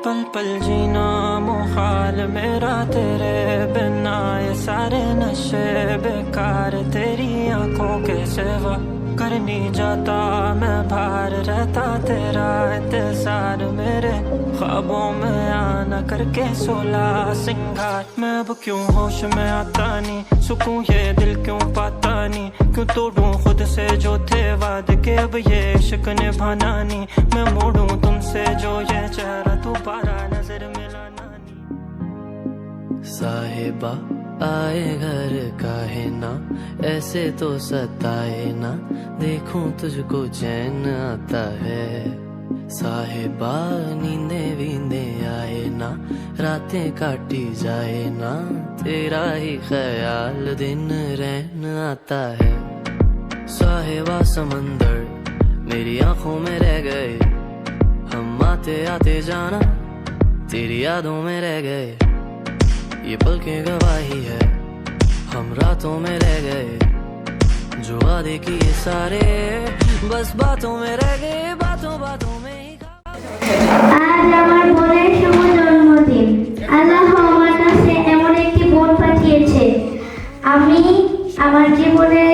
पल पल जीना मुहाल मेरा तेरे बिना, ये सारे नशे बेकार तेरी आंखों के सिवा। कर नहीं जाता मैं बाहर, रहता तेरा इंतजार मेरे ख्वाबों में आना करके 16 सिंगार। मैं अब क्यों होश में आता नहीं, सुकून ये दिल क्यों पाता नहीं, क्यों तोड़ूं खुद से जो थे वादे के अब ये इश्क निभाना नहीं। मैं मोड़ूं तुमसे जो ये चेहरा दोबारा नजर मिलाना नहीं। साहिबा आए घर काहे ना, ऐसे तो सताए ना, देखूं तुझको चैन आता है। साहिबा नींदे वींदे आए ना, रातें काटी जाए ना, तेरा ही ख्याल दिन रहन आता है। साहिबा समंदर मेरी आंखों में रह गए, हम आते आते जाना तेरी यादों में रह गए। ये पल की गवाही है, हम रातों में रह गए, जो वादे किए सारे बस बातों में रह गए, बातों बातों में ही। আজ আমার বোনের শুভ জন্মদিন। আল্লাহ আমার কাছে এমন একটি বোন পাঠিয়েছে। আমি আমার জীবনের